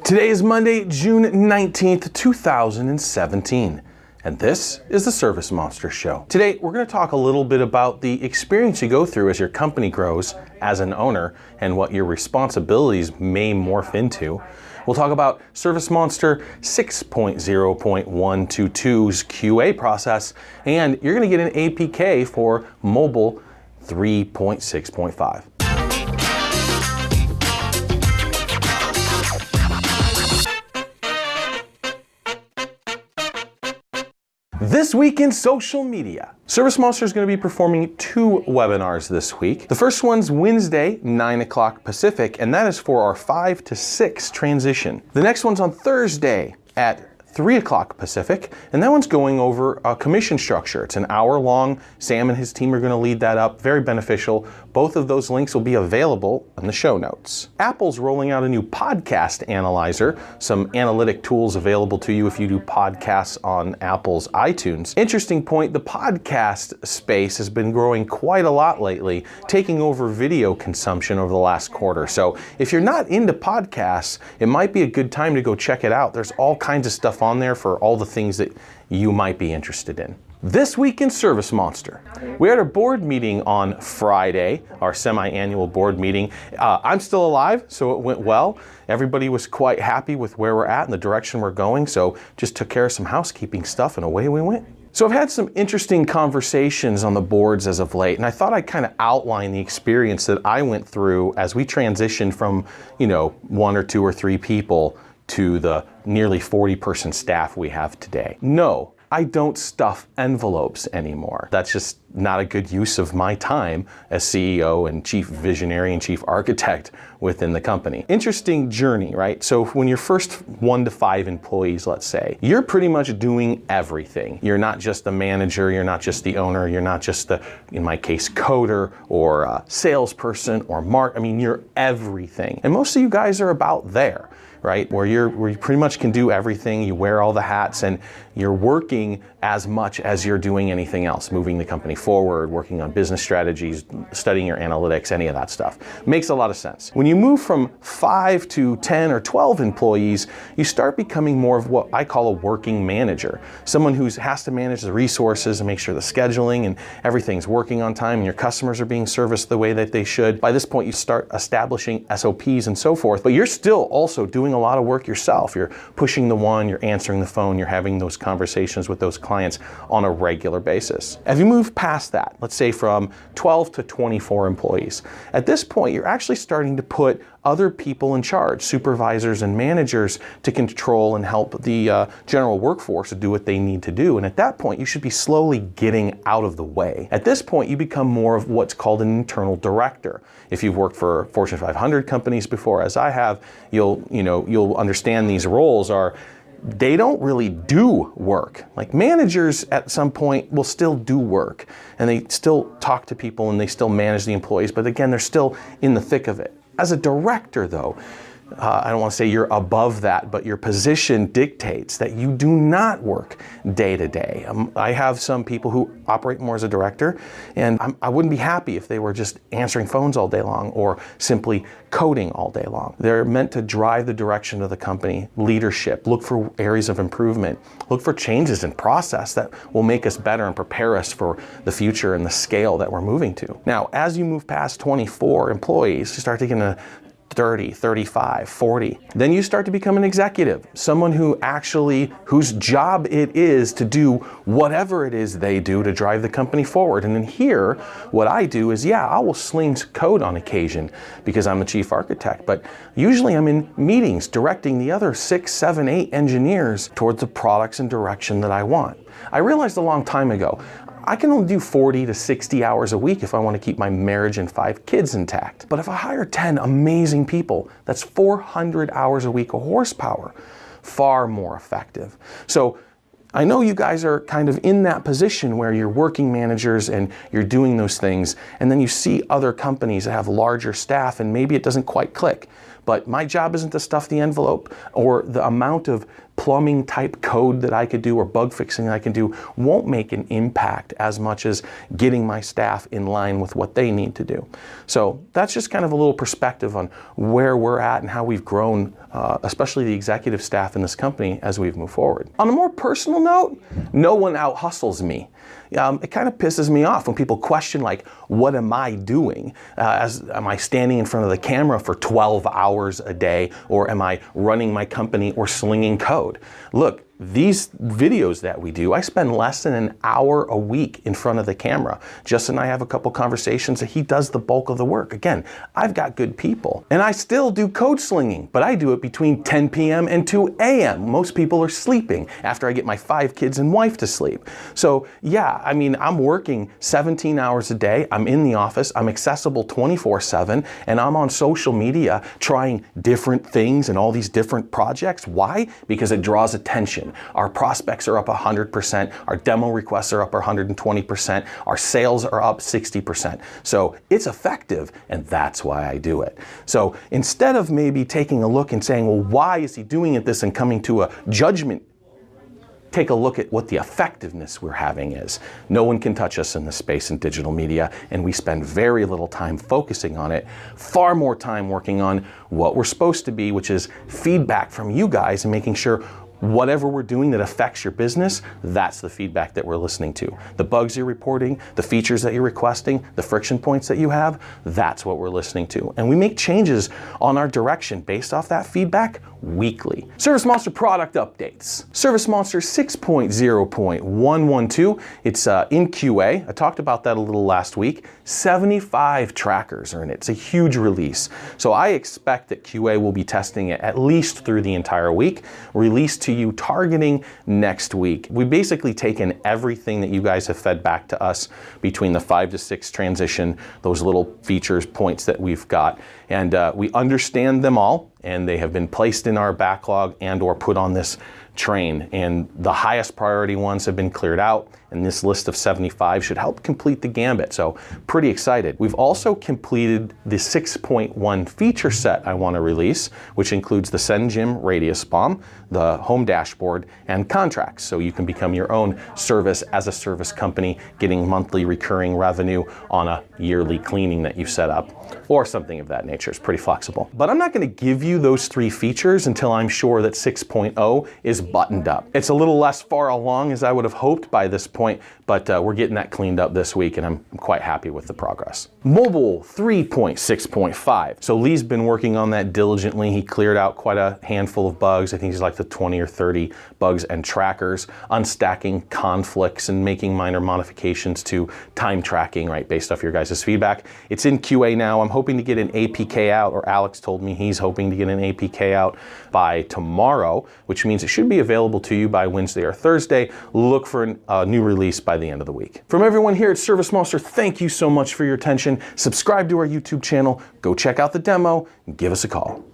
Today is Monday, June 19th, 2017, and this is the ServiceMonster Show. Today, we're going to talk a little bit about the experience you go through as your company grows as an owner and what your responsibilities may morph into. We'll talk about ServiceMonster 6.0.122's QA process, and you're going to get an APK for mobile 3.6.5. This week in social media, ServiceMonster is going to be performing 2 webinars this week. The first one's Wednesday, 9 o'clock Pacific, and that is for our 5 to 6 transition. The next one's on Thursday at 3 o'clock Pacific, and that one's going over a commission structure. It's an hour long. Sam and his team are going to lead that up. Very beneficial. Both of those links will be available in the show notes. Apple's rolling out a new podcast analyzer, some analytic tools available to you if you do podcasts on Apple's iTunes. Interesting point, the podcast space has been growing quite a lot lately, taking over video consumption over the last quarter. So if you're not into podcasts, it might be a good time to go check it out. There's all kinds of stuff on there for all the things that you might be interested in. This week in ServiceMonster, we had our board meeting on Friday, our semi-annual board meeting. I'm still alive, so it went well. Everybody was quite happy with where we're at and the direction we're going, so just took care of some housekeeping stuff and away we went. So I've had some interesting conversations on the boards as of late, and I thought I'd kind of outline the experience that I went through as we transitioned from, 1 or 2 or 3 people to the nearly 40-person staff we have today. No, I don't stuff envelopes anymore. That's just not a good use of my time as CEO and chief visionary and chief architect within the company. Interesting journey, right? So when you're first 1 to 5 employees, let's say, you're pretty much doing everything. You're not just the manager, you're not just the owner, you're not just the, in my case, coder or a salesperson or you're everything. And most of you guys are about there, right? Where you pretty much can do everything, you wear all the hats, and you're working as much as you're doing anything else, moving the company forward, working on business strategies, studying your analytics, any of that stuff. Makes a lot of sense. When you move from 5 to 10 or 12 employees, you start becoming more of what I call a working manager. Someone who has to manage the resources and make sure the scheduling and everything's working on time and your customers are being serviced the way that they should. By this point, you start establishing SOPs and so forth, but you're still also doing a lot of work yourself. You're pushing the one, you're answering the phone, you're having those conversations with those clients on a regular basis. As you move past that, let's say from 12 to 24 employees, at this point you're actually starting to put other people in charge, supervisors and managers, to control and help the general workforce to do what they need to do. And at that point, you should be slowly getting out of the way. At this point, you become more of what's called an internal director. If you've worked for Fortune 500 companies before, as I have, you'll understand these roles they don't really do work. Like managers at some point will still do work and they still talk to people and they still manage the employees, but again, they're still in the thick of it. As a director though, I don't want to say you're above that, but your position dictates that you do not work day to day. I have some people who operate more as a director, and I wouldn't be happy if they were just answering phones all day long or simply coding all day long. They're meant to drive the direction of the company, leadership, look for areas of improvement, look for changes in process that will make us better and prepare us for the future and the scale that we're moving to. Now, as you move past 24 employees, you start taking 30, 35, 40. Then you start to become an executive, someone whose job it is to do whatever it is they do to drive the company forward. And then here, what I do is, I will sling code on occasion because I'm the chief architect, but usually I'm in meetings directing the other 6, 7, 8 engineers towards the products and direction that I want. I realized a long time ago, I can only do 40 to 60 hours a week if I want to keep my marriage and 5 kids intact. But if I hire 10 amazing people, that's 400 hours a week of horsepower. Far more effective. So I know you guys are kind of in that position where you're working managers and you're doing those things, and then you see other companies that have larger staff and maybe it doesn't quite click. But my job isn't to stuff the envelope or the amount of plumbing type code that I could do or bug fixing that I can do won't make an impact as much as getting my staff in line with what they need to do. So that's just kind of a little perspective on where we're at and how we've grown, especially the executive staff in this company as we've moved forward. On a more personal note, no one out hustles me. It kind of pisses me off when people question, like, what am I doing? Am I standing in front of the camera for 12 hours a day, or am I running my company or slinging code? Look, these videos that we do, I spend less than an hour a week in front of the camera. Justin and I have a couple conversations and he does the bulk of the work. Again, I've got good people. And I still do code slinging, but I do it between 10 p.m. and 2 a.m. Most people are sleeping after I get my 5 kids and wife to sleep. So yeah, I mean, I'm working 17 hours a day. I'm in the office. I'm accessible 24/7, and I'm on social media trying different things and all these different projects. Why? Because it draws attention. Our prospects are up 100%, our demo requests are up 120%, our sales are up 60%. So it's effective, and that's why I do it. So instead of maybe taking a look and saying, well, why is he doing it this and coming to a judgment, take a look at what the effectiveness we're having is. No one can touch us in this space in digital media, and we spend very little time focusing on it, far more time working on what we're supposed to be, which is feedback from you guys and making sure whatever we're doing that affects your business, that's the feedback that we're listening to. The bugs you're reporting, the features that you're requesting, the friction points that you have, that's what we're listening to. And we make changes on our direction based off that feedback weekly. ServiceMonster product updates. ServiceMonster 6.0.112. It's in QA. I talked about that a little last week. 75 trackers are in it. It's a huge release. So I expect that QA will be testing it at least through the entire week. Release to you targeting next week. We've basically taken everything that you guys have fed back to us between the 5 to 6 transition, those little features, points that we've got, and we understand them all, and they have been placed in our backlog and or put on this train, and the highest priority ones have been cleared out, and this list of 75 should help complete the gambit. So pretty excited. We've also completed the 6.1 feature set I want to release, which includes the Send Gym Radius Bomb, the home dashboard, and contracts. So you can become your own service as a service company, getting monthly recurring revenue on a yearly cleaning that you set up, or something of that nature. It's pretty flexible. But I'm not going to give you those 3 features until I'm sure that 6.0 is buttoned up. It's a little less far along as I would have hoped by this point, but we're getting that cleaned up this week, and I'm quite happy with the progress. Mobile 3.6.5. So Lee's been working on that diligently. He cleared out quite a handful of bugs. I think he's like the 20 or 30 bugs and trackers, unstacking conflicts and making minor modifications to time tracking, right, based off your guys' feedback. It's in QA now. I'm hoping to get an APK out, or Alex told me he's hoping to get an APK out by tomorrow, which means it should be available to you by Wednesday or Thursday. Look for a new release by the end of the week. From everyone here at ServiceMonster, thank you so much for your attention. Subscribe to our YouTube channel, go check out the demo, and give us a call.